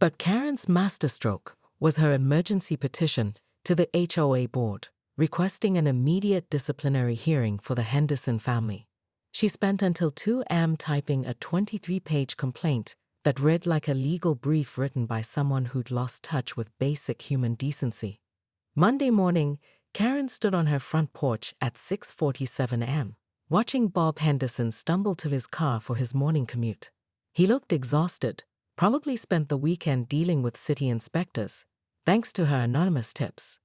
But Karen's masterstroke was her emergency petition to the HOA board, requesting an immediate disciplinary hearing for the Henderson family. She spent until 2 a.m. typing a 23-page complaint that read like a legal brief written by someone who'd lost touch with basic human decency. Monday morning, Karen stood on her front porch at 6:47 a.m., watching Bob Henderson stumble to his car for his morning commute. He looked exhausted, probably spent the weekend dealing with city inspectors, thanks to her anonymous tips.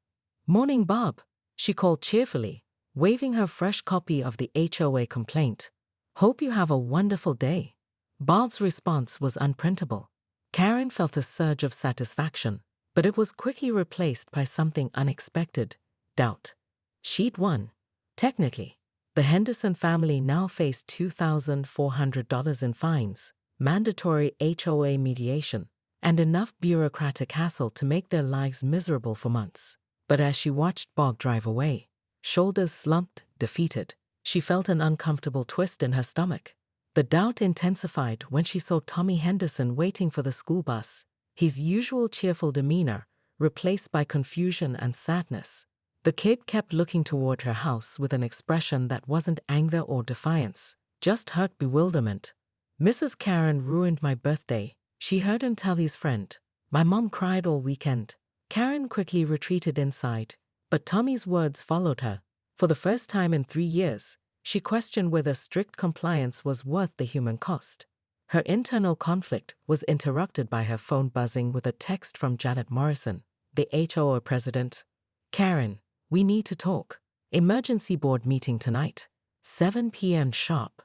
"Morning, Bob," she called cheerfully, waving her fresh copy of the HOA complaint. "Hope you have a wonderful day." Bob's response was unprintable. Karen felt a surge of satisfaction, but it was quickly replaced by something unexpected: doubt. Sheet 1. Technically, the Henderson family now faced $2,400 in fines, mandatory HOA mediation, and enough bureaucratic hassle to make their lives miserable for months. But as she watched Bob drive away, shoulders slumped, defeated, she felt an uncomfortable twist in her stomach. The doubt intensified when she saw Tommy Henderson waiting for the school bus, his usual cheerful demeanor replaced by confusion and sadness. The kid kept looking toward her house with an expression that wasn't anger or defiance, just hurt bewilderment. "Mrs. Karen ruined my birthday," she heard him tell his friend. "My mom cried all weekend." Karen quickly retreated inside, but Tommy's words followed her. For the first time in 3 years, she questioned whether strict compliance was worth the human cost. Her internal conflict was interrupted by her phone buzzing with a text from Janet Morrison, the HOA president. "Karen, we need to talk. Emergency board meeting tonight, 7 p.m. sharp."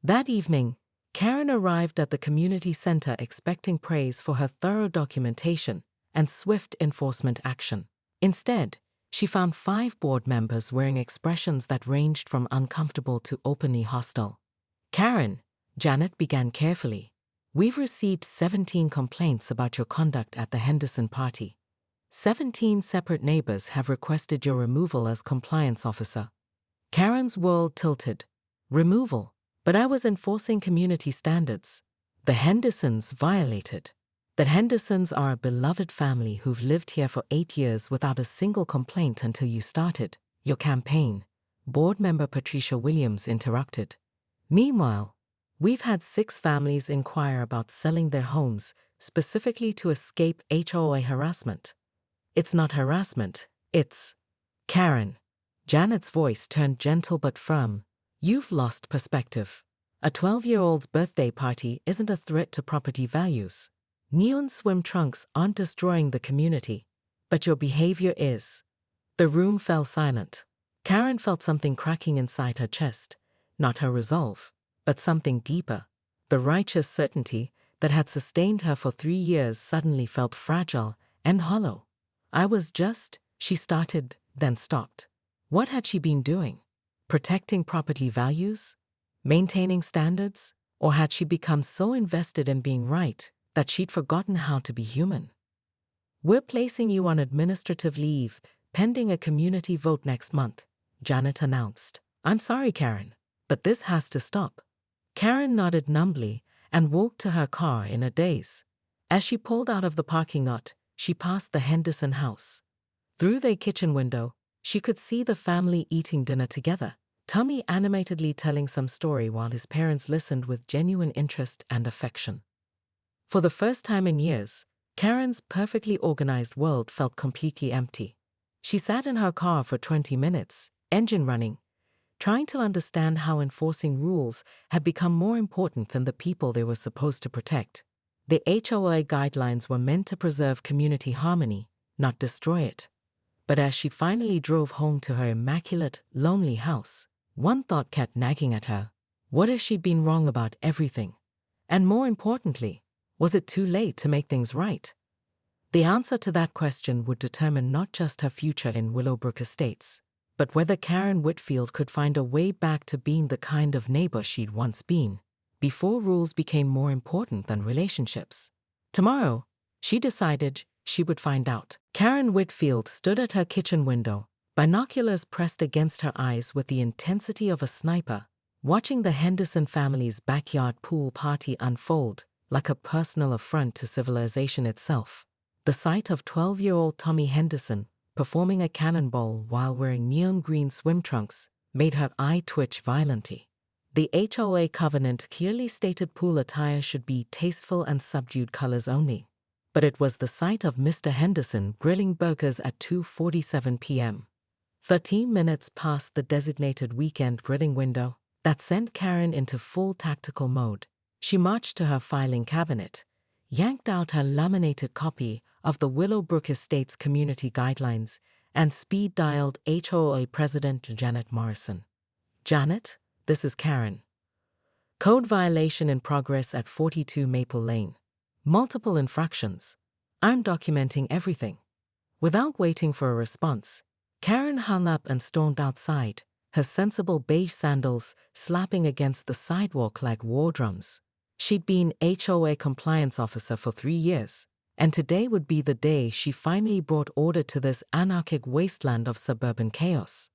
That evening, Karen arrived at the community center expecting praise for her thorough documentation and swift enforcement action. Instead, she found 5 board members wearing expressions that ranged from uncomfortable to openly hostile. "Karen," Janet began carefully, "we've received 17 complaints about your conduct at the Henderson party. 17 separate neighbors have requested your removal as compliance officer." Karen's world tilted. "Removal? But I was enforcing community standards." "The Hendersons violated." "The Hendersons are a beloved family who've lived here for 8 years without a single complaint until you started your campaign," board member Patricia Williams interrupted. "Meanwhile, we've had 6 families inquire about selling their homes specifically to escape HOA harassment." "It's not harassment, it's—" "Karen." Janet's voice turned gentle but firm. "You've lost perspective. A 12-year-old's birthday party isn't a threat to property values. Neon swim trunks aren't destroying the community, but your behavior is." The room fell silent. Karen felt something cracking inside her chest, not her resolve, but something deeper. The righteous certainty that had sustained her for 3 years suddenly felt fragile and hollow. "I was just," she started, then stopped. What had she been doing? Protecting property values? Maintaining standards? Or had she become so invested in being right that she'd forgotten how to be human? "We're placing you on administrative leave, pending a community vote next month," Janet announced. "I'm sorry, Karen, but this has to stop." Karen nodded numbly and walked to her car in a daze. As she pulled out of the parking lot, she passed the Henderson house. Through their kitchen window, she could see the family eating dinner together, Tommy animatedly telling some story while his parents listened with genuine interest and affection. For the first time in years, Karen's perfectly organized world felt completely empty. She sat in her car for 20 minutes, engine running, trying to understand how enforcing rules had become more important than the people they were supposed to protect. The HOA guidelines were meant to preserve community harmony, not destroy it. But as she finally drove home to her immaculate, lonely house, one thought kept nagging at her. What if she'd been wrong about everything? And more importantly, was it too late to make things right? The answer to that question would determine not just her future in Willowbrook Estates, but whether Karen Whitfield could find a way back to being the kind of neighbor she'd once been, before rules became more important than relationships. Tomorrow, she decided, she would find out. Karen Whitfield stood at her kitchen window, binoculars pressed against her eyes with the intensity of a sniper, watching the Henderson family's backyard pool party unfold like a personal affront to civilization itself. The sight of 12-year-old Tommy Henderson performing a cannonball while wearing neon green swim trunks made her eye twitch violently. The HOA covenant clearly stated pool attire should be tasteful and subdued colors only. But it was the sight of Mr. Henderson grilling burgers at 2:47 p.m., 13 minutes past the designated weekend grilling window, that sent Karen into full tactical mode. She marched to her filing cabinet, yanked out her laminated copy of the Willowbrook Estates Community Guidelines, and speed-dialed HOA President Janet Morrison. "Janet, this is Karen. Code violation in progress at 42 Maple Lane. Multiple infractions. I'm documenting everything." Without waiting for a response, Karen hung up and stormed outside, her sensible beige sandals slapping against the sidewalk like war drums. She'd been HOA compliance officer for 3 years, and today would be the day she finally brought order to this anarchic wasteland of suburban chaos.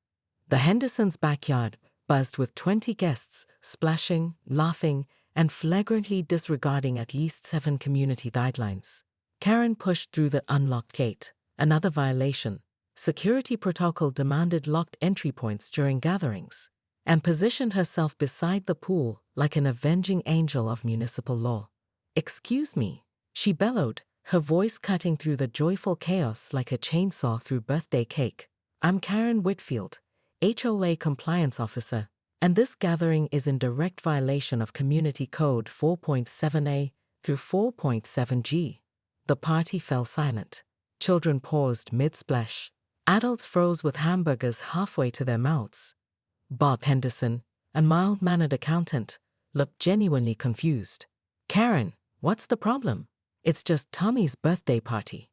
The Hendersons' backyard buzzed with 20 guests splashing, laughing, and flagrantly disregarding at least 7 community guidelines. Karen pushed through the unlocked gate. Another violation. Security protocol demanded locked entry points during gatherings, and positioned herself beside the pool like an avenging angel of municipal law. "Excuse me," she bellowed, her voice cutting through the joyful chaos like a chainsaw through birthday cake. "I'm Karen Whitfield, HOA compliance officer, and this gathering is in direct violation of Community Code 4.7a through 4.7g. The party fell silent. Children paused mid-splash. Adults froze with hamburgers halfway to their mouths. Bob Henderson, a mild-mannered accountant, looked genuinely confused. "Karen, what's the problem?" "It's just Tommy's birthday party."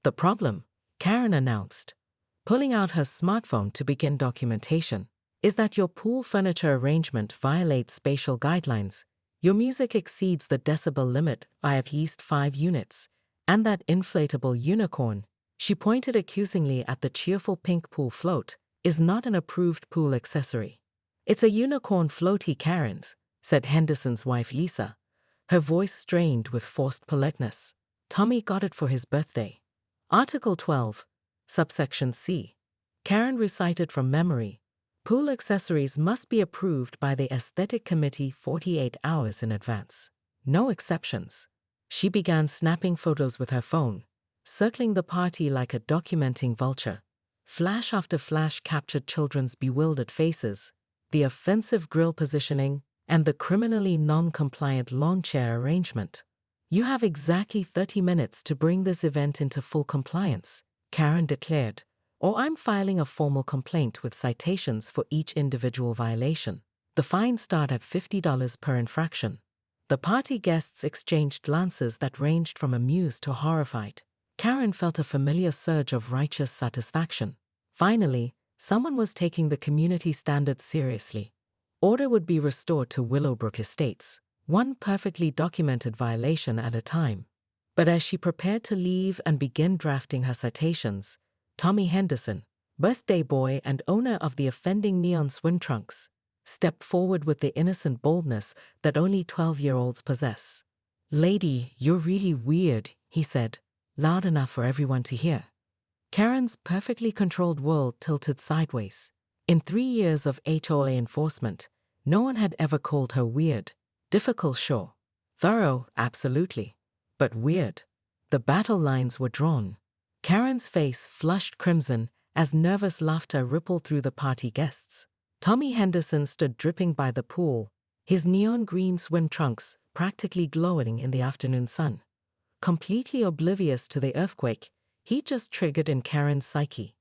"The problem," Karen announced, pulling out her smartphone to begin documentation, "is that your pool furniture arrangement violates spatial guidelines. Your music exceeds the decibel limit by at least 5 units, and that inflatable unicorn," she pointed accusingly at the cheerful pink pool float, "is not an approved pool accessory." "It's a unicorn floaty, Karen," said Henderson's wife Lisa, her voice strained with forced politeness. "Tommy got it for his birthday." Article 12, subsection C. Karen recited from memory. Pool accessories must be approved by the Aesthetic Committee 48 hours in advance. No exceptions. She began snapping photos with her phone, circling the party like a documenting vulture. Flash after flash captured children's bewildered faces, the offensive grill positioning, and the criminally non-compliant lawn chair arrangement. "You have exactly 30 minutes to bring this event into full compliance," Karen declared, "or I'm filing a formal complaint with citations for each individual violation. The fines start at $50 per infraction." The party guests exchanged glances that ranged from amused to horrified. Karen felt a familiar surge of righteous satisfaction. Finally, someone was taking the community standards seriously. Order would be restored to Willowbrook Estates, one perfectly documented violation at a time. But as she prepared to leave and begin drafting her citations, Tommy Henderson, birthday boy and owner of the offending neon swim trunks, stepped forward with the innocent boldness that only 12-year-olds possess. "Lady, you're really weird," he said, loud enough for everyone to hear. Karen's perfectly controlled world tilted sideways. In 3 years of HOA enforcement, no one had ever called her weird. Difficult, sure. Thorough, absolutely. But weird. The battle lines were drawn. Karen's face flushed crimson as nervous laughter rippled through the party guests. Tommy Henderson stood dripping by the pool, his neon green swim trunks practically glowing in the afternoon sun. Completely oblivious to the earthquake he just triggered in Karen's psyche.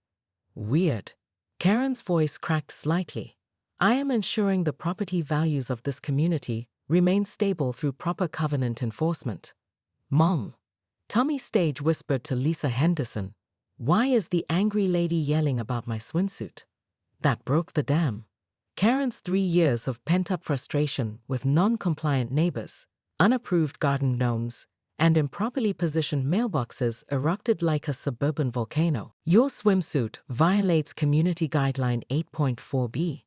"Weird." Karen's voice cracked slightly. "I am ensuring the property values of this community remain stable through proper covenant enforcement." "Mom," Tommy stage whispered to Lisa Henderson, "why is the angry lady yelling about my swimsuit?" That broke the dam. Karen's 3 years of pent-up frustration with non-compliant neighbors, unapproved garden gnomes, and improperly positioned mailboxes erupted like a suburban volcano. "Your swimsuit violates Community Guideline 8.4b.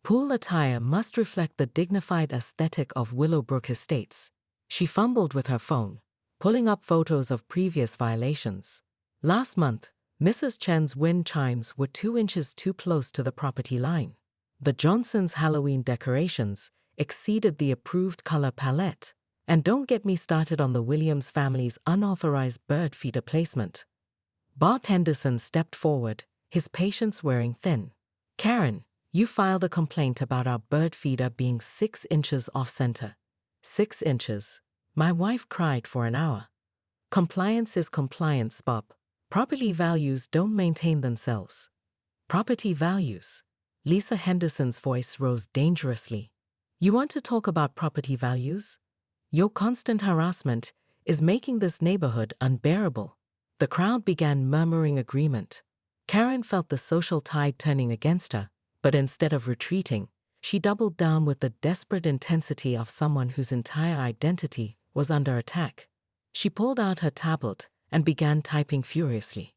Pool attire must reflect the dignified aesthetic of Willowbrook Estates," She fumbled with her phone, pulling up photos of previous violations. Last month, Mrs. Chen's wind chimes were 2 inches too close to the property line. The Johnsons' Halloween decorations exceeded the approved color palette. And don't get me started on the Williams family's unauthorized bird feeder placement. Bob Henderson stepped forward, his patience wearing thin. Karen, you filed a complaint about our bird feeder being 6 inches off-center. 6 inches. My wife cried for an hour. Compliance is compliance, Bob. Property values don't maintain themselves. Property values. Lisa Henderson's voice rose dangerously. You want to talk about property values? Your constant harassment is making this neighborhood unbearable. The crowd began murmuring agreement. Karen felt the social tide turning against her, but instead of retreating, she doubled down with the desperate intensity of someone whose entire identity was under attack. She pulled out her tablet and began typing furiously.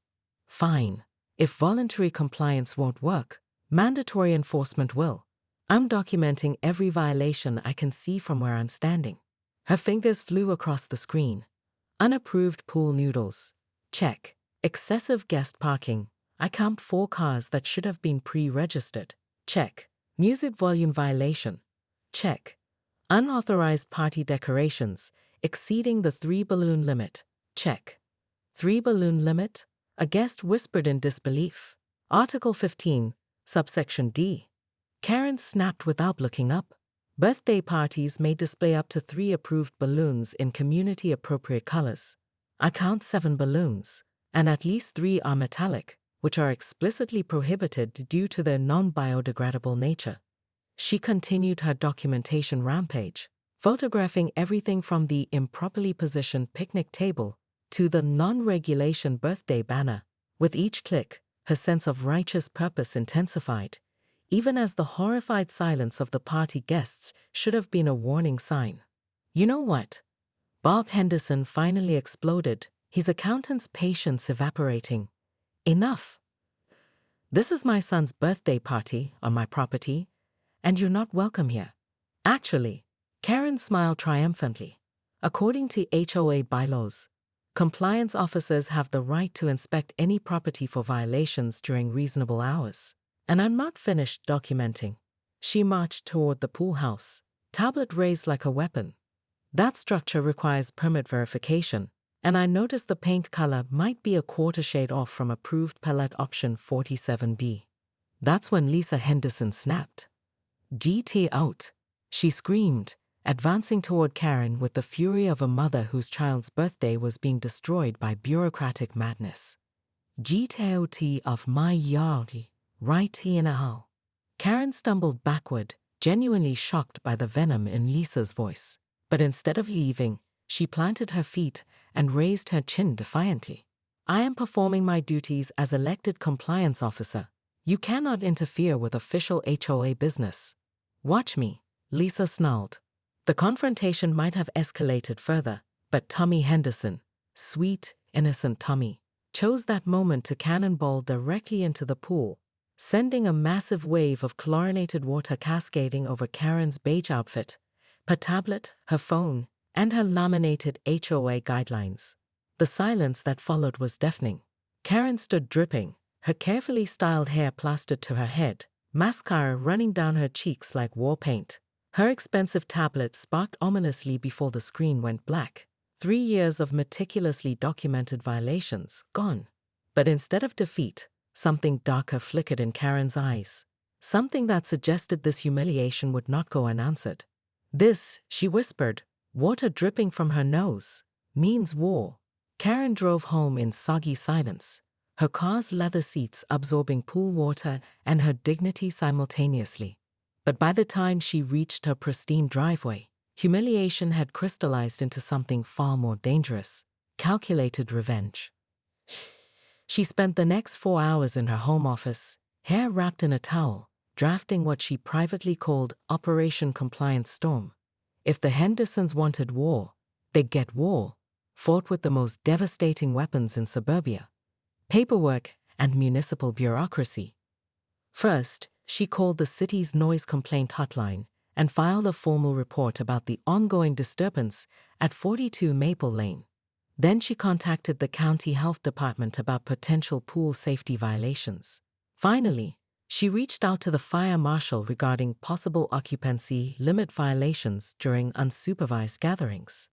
Fine. If voluntary compliance won't work, mandatory enforcement will. I'm documenting every violation I can see from where I'm standing. Her fingers flew across the screen. Unapproved pool noodles. Check. Excessive guest parking. I count 4 cars that should have been pre-registered. Check. Music volume violation. Check. Unauthorized party decorations exceeding the 3-balloon limit. Check. 3-balloon limit? A guest whispered in disbelief. Article 15, subsection D. Karen snapped without looking up. Birthday parties may display up to 3 approved balloons in community-appropriate colors. I count 7 balloons, and at least 3 are metallic, which are explicitly prohibited due to their non-biodegradable nature. She continued her documentation rampage, photographing everything from the improperly positioned picnic table to the non-regulation birthday banner. With each click, her sense of righteous purpose intensified, even as the horrified silence of the party guests should have been a warning sign. You know what? Bob Henderson finally exploded, his accountant's patience evaporating. Enough. This is my son's birthday party on my property, and you're not welcome here. Actually, Karen smiled triumphantly. According to HOA bylaws, compliance officers have the right to inspect any property for violations during reasonable hours. And I'm not finished documenting. She marched toward the pool house, tablet raised like a weapon. That structure requires permit verification, and I noticed the paint color might be a quarter shade off from approved palette option 47B. That's when Lisa Henderson snapped. GT out, she screamed, advancing toward Karen with the fury of a mother whose child's birthday was being destroyed by bureaucratic madness. GT out of my yard. Right now. Karen stumbled backward, genuinely shocked by the venom in Lisa's voice. But instead of leaving, she planted her feet and raised her chin defiantly. I am performing my duties as elected compliance officer. You cannot interfere with official HOA business. Watch me, Lisa snarled. The confrontation might have escalated further, but Tommy Henderson, sweet, innocent Tommy, chose that moment to cannonball directly into the pool, sending a massive wave of chlorinated water cascading over Karen's beige outfit, her tablet, her phone, and her laminated HOA guidelines. The silence that followed was deafening. Karen stood dripping, her carefully styled hair plastered to her head, mascara running down her cheeks like war paint. Her expensive tablet sparked ominously before the screen went black. 3 years of meticulously documented violations gone. But instead of defeat, something darker flickered in Karen's eyes. Something that suggested this humiliation would not go unanswered. This, she whispered, water dripping from her nose, means war. Karen drove home in soggy silence, her car's leather seats absorbing pool water and her dignity simultaneously. But by the time she reached her pristine driveway, humiliation had crystallized into something far more dangerous: calculated revenge. She spent the next 4 hours in her home office, hair wrapped in a towel, drafting what she privately called Operation Compliance Storm. If the Hendersons wanted war, they'd get war, fought with the most devastating weapons in suburbia: paperwork and municipal bureaucracy. First, she called the city's noise complaint hotline and filed a formal report about the ongoing disturbance at 42 Maple Lane. Then she contacted the county health department about potential pool safety violations. Finally, she reached out to the fire marshal regarding possible occupancy limit violations during unsupervised gatherings.